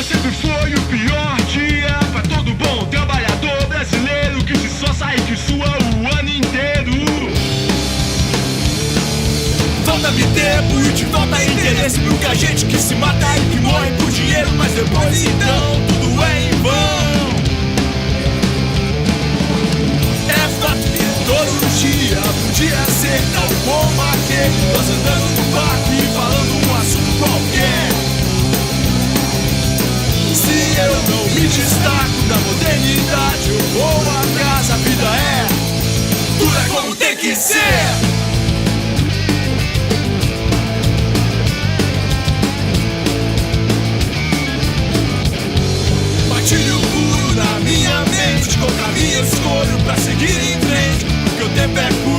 Sempre foi o pior dia pra todo bom trabalhador brasileiro que se só sai que sua o ano inteiro. Falta-me tempo e te falta interesse. Muita gente que se mata e que morre por dinheiro, mas depois então tudo é em vão. É fato que todo dia podia ser tal como aquele, nós andando no parque falando um assunto qualquer. Se eu não me destaco da modernidade, eu vou atrás, a vida é, tudo é como tem que ser. Matilho puro na minha mente, com caminho escolho pra seguir em frente, porque o tempo é curto.